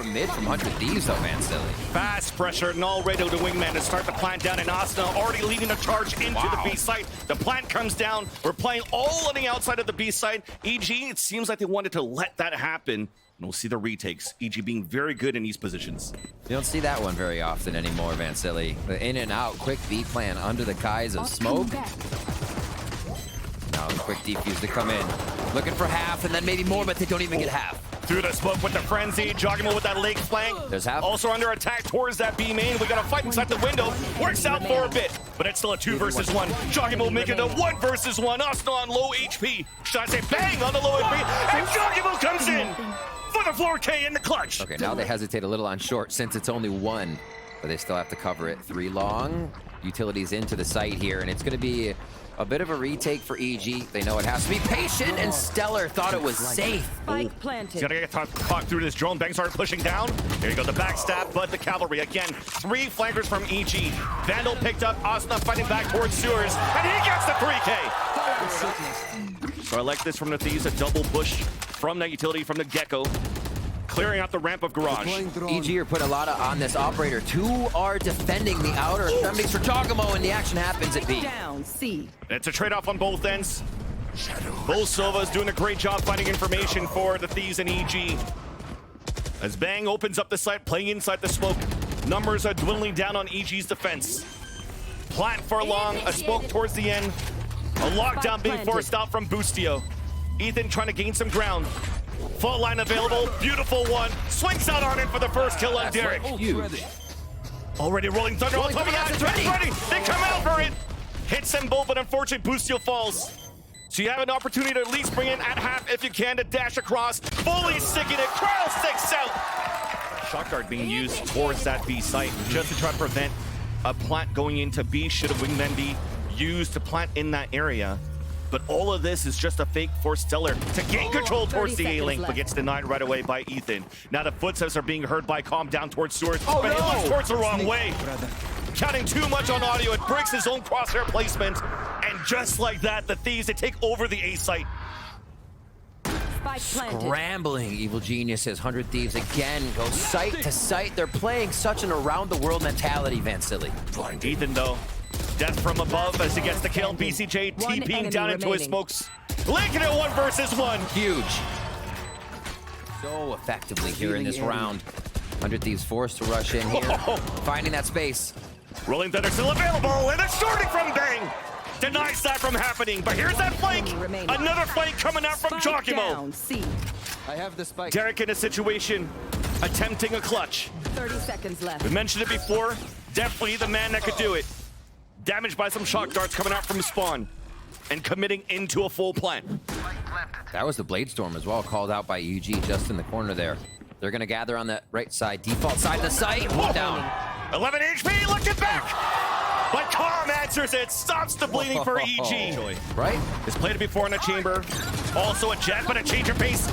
from mid from 100Thieves though, Vansily. Fast pressure, null ready to wingman to start the plant down, and Asuna already leading the charge into the B site. The plant comes down. We're playing all on the outside of the B site. EG, it seems like they wanted to let that happen. And we'll see the retakes. EG being very good in these positions. You don't see that one very often anymore, Vansily. The in and out, quick B plan under the guise of smoke. Now the quick defuse to come in. Looking for half and then maybe more, but they don't even get half. Through the smoke with the frenzy, jawgemo with that lake flank. There's half. Also under attack towards that B main. We got a fight inside the window. Works out for a bit, but it's still a 2 versus 1. Jawgemo making it a 1 versus 1. Asuna on low HP. Should I say bang on the low HP? And jawgemo comes in for the 4K in the clutch. Okay, now they hesitate a little on short since it's only 1, but they still have to cover it. 3 long. Utilities into the site here, and it's going to be a bit of a retake for EG. They know it has to be patient, and Stellar thought it was safe. Spike planted. He's gonna get caught through this drone. Bang started pushing down. There you go, the backstab, but the cavalry again. 3 flankers from EG. Vandal picked up. Asuna fighting back towards Sewers, and he gets the 3K. So I like this from the Thieves, a double push from that utility from the Gecko, clearing out the ramp of Garage. EG are putting a lot on this operator. 2 are defending the outer extremities for jawgemo, and the action happens at B. Down, C. It's a trade-off on both ends. Bull Silva's doing a great job finding information for the Thieves and EG. As Bang opens up the site, playing inside the smoke. Numbers are dwindling down on EG's defense. Plant for long, a smoke towards the end. A lockdown being forced out from Boostio. Ethan trying to gain some ground. Full line available, beautiful one. Swings out on it for the first kill on Derrek. Huge. Already rolling thunder on top of that. It's ready. They come out for it. Hits them both, but unfortunately Boostio falls. So you have an opportunity to at least bring in at half if you can to dash across. Fully sticking it. Cryocells out. Shock dart being used towards that B site just to try to prevent a plant going into B. Should a wingman be used to plant in that area? But all of this is just a fake for Stellar to gain control towards the A-Link, but gets denied right away by Ethan. Now the footsteps are being heard by Calm down towards Sewers, but he looks towards the wrong way. Counting too much on audio, it breaks his own crosshair placement. And just like that, the Thieves, they take over the A site. Scrambling evil geniuses. 100Thieves again go site to site. They're playing such an around-the-world mentality, Vansily. Ethan, though. Death from above as he gets the kill. BCJ TPing down into his smokes. Linking it 1 versus 1. Huge. So effectively here in this round. 100Thieves forced to rush in here. Finding that space. Rolling thunder still available, and it's shorting from Bang. Denies that from happening, but here's that flank. Another flank coming out from jawgemo. I have the spike. Derrek in a situation, attempting a clutch. 30 seconds left. We mentioned it before, definitely the man that could do it. Damaged by some shock darts coming out from spawn and committing into a full plant. That was the Blade Storm as well, called out by UG just in the corner there. They're gonna gather on the right side, default side of the site. One down. 11 HP, look it back. But Calm answers it, stops the bleeding for EG. Right? It's played it before in a chamber. Also a jet, but a change of pace.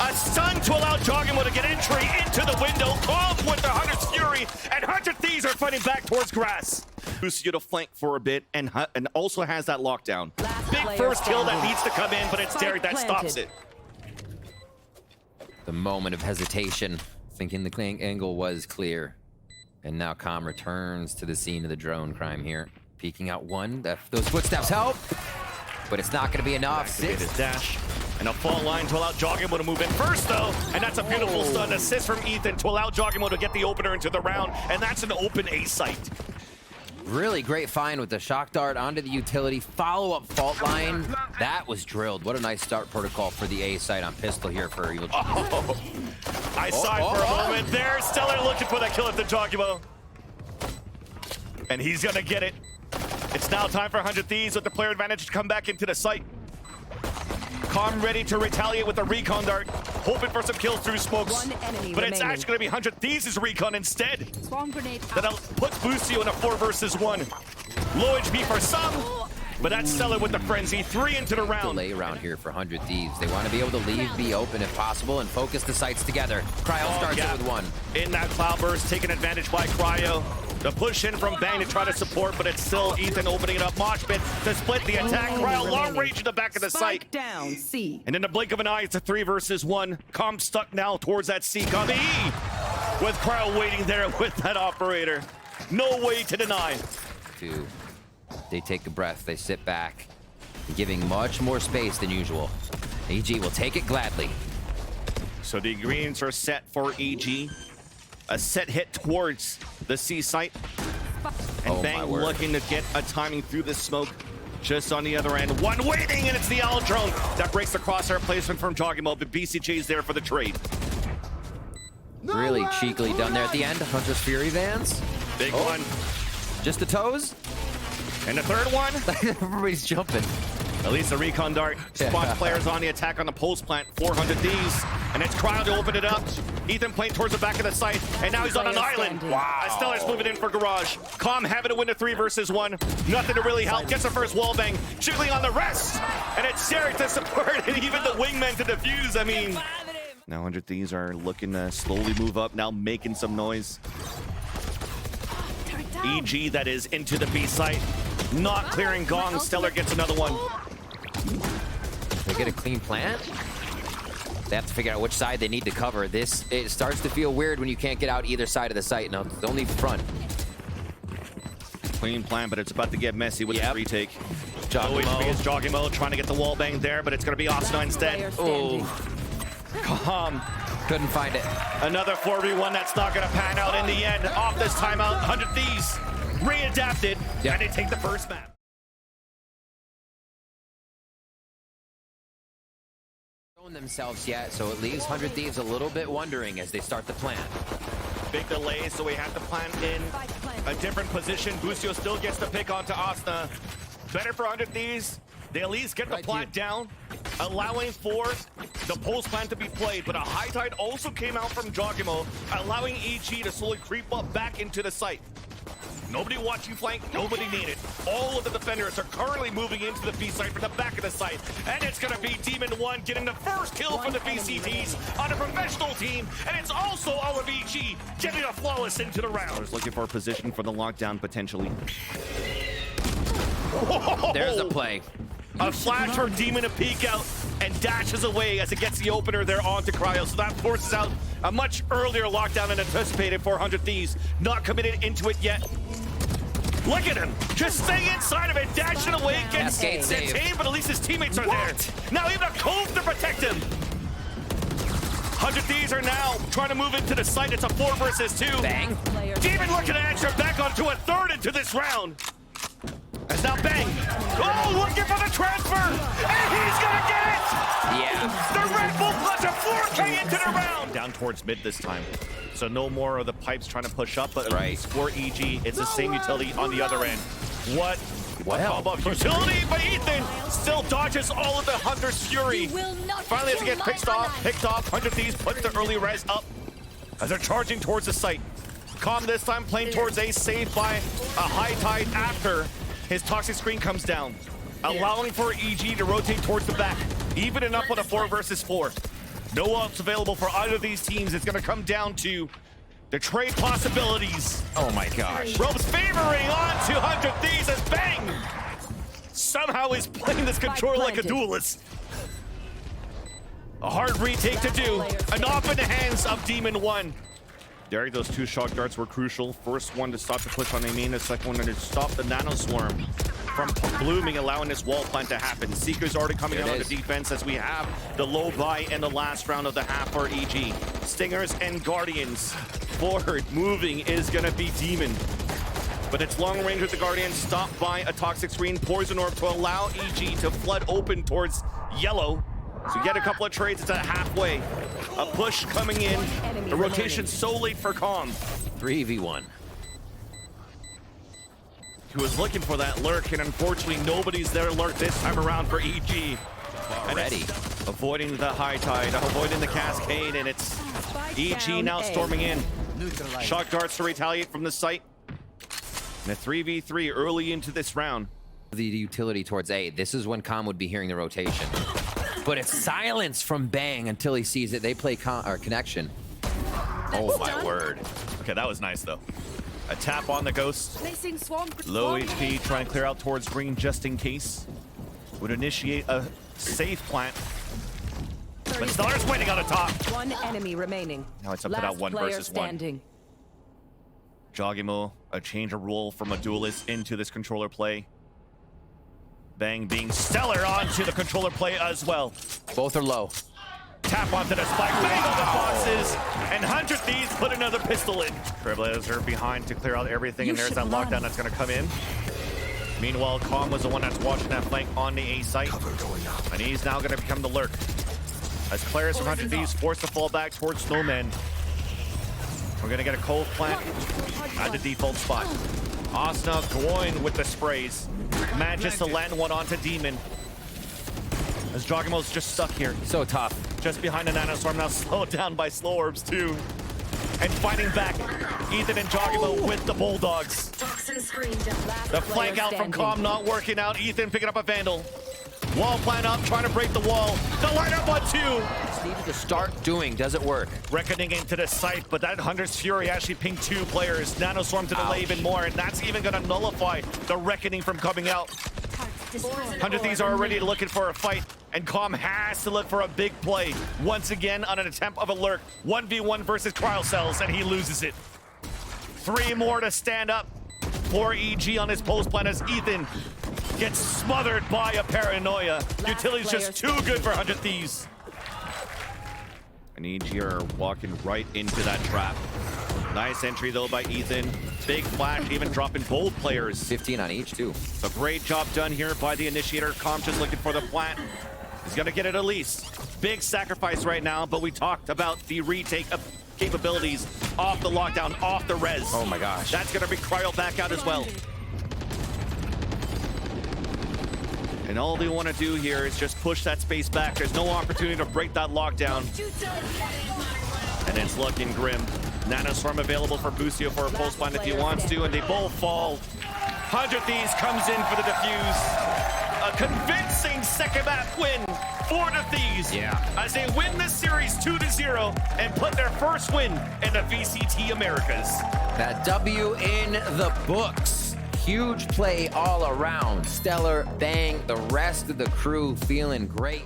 A stun to allow jawgemo to get entry into the window. Calm with the 100's fury, and 100Thieves are fighting back towards grass. Boostio to flank for a bit, and also has that lockdown. Big first kill that needs to come in, but it's Derrek that stops it. The moment of hesitation, thinking the angle was clear. And now Calm returns to the scene of the drone crime here. Peeking out 1, those footsteps help, but it's not gonna be enough. 6. Dash. And a fall line to allow jawgemo to move in first, though. And that's a beautiful stun assist from Ethan to allow jawgemo to get the opener into the round. And that's an open A site. Really great find with the shock dart onto the utility. Follow-up fault line. That was drilled. What a nice start protocol for the A site on pistol here for Evil. I saw it for a moment there. Stellar looking for that kill at the jawgemo. And he's gonna get it. It's now time for 100Thieves with the player advantage to come back into the site. Calm ready to retaliate with a recon dart, hoping for some kills through smokes. But it's actually going to be 100Thieves' recon instead. That'll put Boostio in a 4 versus 1. Low HP for some, but that's Stellar with the frenzy. 3 into the round. Delay around here for 100Thieves. They want to be able to leave B open if possible and focus the sites together. Cryo starts it with 1. In that cloudburst, taken advantage by Cryo. The push in from Bang to try to support, but it's still Ethan opening it up. Mosh pit to split the attack. Cryo long range in the back of the site. Down, C. And in the blink of an eye, it's a 3 versus 1. Calm stuck now towards that C. Calm E. with Cryo waiting there with that operator. No way to deny. They take a breath, they sit back, giving much more space than usual. EG will take it gladly. So the greens are set for EG. A set hit towards the C site. And Oh, Bang my word. looking to get a timing through the smoke. Just on the other end. One waiting, and it's the Owl drone that breaks the crosshair placement from jawgemo, but BCJ's there for the trade. Really cheekily done there at the end. Hunter's Fury Vans. Big one. Just the toes. And the third one. Everybody's jumping. At least the recon dart spots players on the attack on the post plant. 400 Thieves, and it's Cryo to open it up. Ethan playing towards the back of the site, and now he's on an island. Wow. Stellar's moving in for Garage. Calm having to win a 3 versus 1. Nothing to really help. Gets the first wall bang, jiggling on the rest. And it's Derrek to support, and even the wingman to defuse. I mean, now 100 Thieves are looking to slowly move up, now making some noise. EG that is into the B site. Not clearing Gong. Stellar gets another one. They get a clean plant. They have to figure out which side they need to cover. It starts to feel weird when you can't get out either side of the site. No, it's only front. Clean plan, but it's about to get messy with the retake. Jawgemo. It's Jawgemo trying to get the wall bang there, but it's going to be Asuna instead. Oh, couldn't find it. Another 4v1 that's not going to pan out in the end. Off this timeout, 100 Thieves readapted, and they take the first map. Themselves yet, so it leaves 100 Thieves a little bit wondering as they start the plan. Big delay, so we have to plan in a different position. Boostio still gets the pick onto Asuna. Better for 100 Thieves. They at least get the plant down, allowing for the post plan to be played. But a high tide also came out from jawgemo, allowing EG to slowly creep up back into the site. Nobody watching flank, nobody needed. All of the defenders are currently moving into the B site from the back of the site. And it's gonna be Demon 1 getting the first kill for the BCTs on a professional team. And it's also all of EG getting a flawless into the round. Looking for a position for the lockdown potentially. There's a play. A flash for Demon to peek out and dashes away as it gets the opener there onto Cryo. So that forces out a much earlier lockdown than anticipated for 100 Thieves. Not committed into it yet. Look at him, just staying inside of it, dashing away, gets detained, but at least his teammates are there. Now even a cove to protect him. 100 Thieves are now trying to move into the site. It's a 4 versus 2. Bang. Demon looking to answer back onto a third into this round. As now Bang. Oh, looking for the transfer, and he's gonna get it. Yeah. The Red Bull plus a 4K into the round. Down towards mid this time. So no more of the pipes trying to push up, but for EG, it's the same utility on the other end. What a combo of utility, but Ethan still dodges all of the Hunter's Fury. Finally has to get picked off. 100 Thieves puts the early res up as they're charging towards the site. Calm this time, playing towards A, saved by a high tide after his toxic screen comes down, allowing for EG to rotate towards the back, even enough with a 4 versus 4. No ults available for either of these teams. It's going to come down to the trade possibilities. Oh my gosh. Ropes favoring on to 100 Thieves as Bang somehow is playing this controller like a duelist. A hard retake to do. And off in the hands of Demon 1. Derrek, those 2 shock darts were crucial. First one to stop the push on Amin, the second one to stop the nano swarm from blooming, allowing this wall plant to happen. Seeker's already coming out on the defense as we have the low buy in the last round of the half for EG. Stingers and Guardians. Forward moving is gonna be Demon. But it's long range with the Guardians, stopped by a toxic screen, poison orb to allow EG to flood open towards yellow. So you get a couple of trades, it's at halfway. A push coming in, the rotation so late for Calm. 3v1. He was looking for that lurk, and unfortunately nobody's there to lurk this time around for EG. Already. Avoiding the high tide, avoiding the cascade, and it's EG now storming in. Shock darts to retaliate from the site. And a 3v3 early into this round. The utility towards A. This is when Calm would be hearing the rotation. But it's silence from Bang until he sees it. They play connection. Oh my word. Okay, that was nice though. A tap on the ghost. Low HP, trying to clear out towards green just in case. Would initiate a safe plant. But Stellar's waiting on the top. One enemy remaining. Now it's up to that Last one player versus one. standing. jawgemo, a change of role from a duelist into this controller play. Bang being stellar onto the controller play as well. Both are low. Tap onto the spike, bang on the boxes, and 100 Thieves put another pistol in. Trailblazer behind to clear out everything, and there's that lockdown that's gonna come in. Meanwhile, Calm was the one that's watching that flank on the A site, and he's now gonna become the lurk. As players from 100 Thieves forced to fall back towards Snowman. We're gonna get a cold plant at the default spot. Asuna going with the sprays. Manages to land one onto Demon. As jawgemo's just stuck here. So tough. Just behind the Nanostorm, now slowed down by Slow Orbs too. And fighting back, Ethan and jawgemo with the Bulldogs. The flank out from Calm not working out. Ethan picking up a Vandal. Wall plant up, trying to break the wall. The lineup on two. Just needed to start doing. Does it work? Reckoning into the site, but that Hunter's Fury actually pinged two players. Nanostorm to delay even more, and that's even going to nullify the Reckoning from coming out. 100 Thieves are already looking for a fight, and Calm has to look for a big play. Once again, on an attempt of a lurk. 1v1 versus Cryocells, and he loses it. 3 more to stand up for EG on his post plan as Ethan gets smothered by a Paranoia. Utility's just too good for 100 Thieves. And EG are walking right into that trap. Nice entry though by Ethan. Big flash, even dropping both players. 15 on each too. So great job done here by the initiator. Calm just looking for the plant. He's gonna get it at least. Big sacrifice right now, but we talked about the retake of capabilities off the lockdown, off the res. Oh my gosh. That's gonna be Cryo back out as well. And all they want to do here is just push that space back. There's no opportunity to break that lockdown. And it's looking grim. Nanostorm available for Boostio for a pulse bind if he wants to, and they both fall. 100 Thieves comes in for the defuse. A convincing second map win for the Thieves. Yeah. As they win this series 2-0 and put their first win in the VCT Americas. That W in the books. Huge play all around. Stellar, Bang, the rest of the crew feeling great.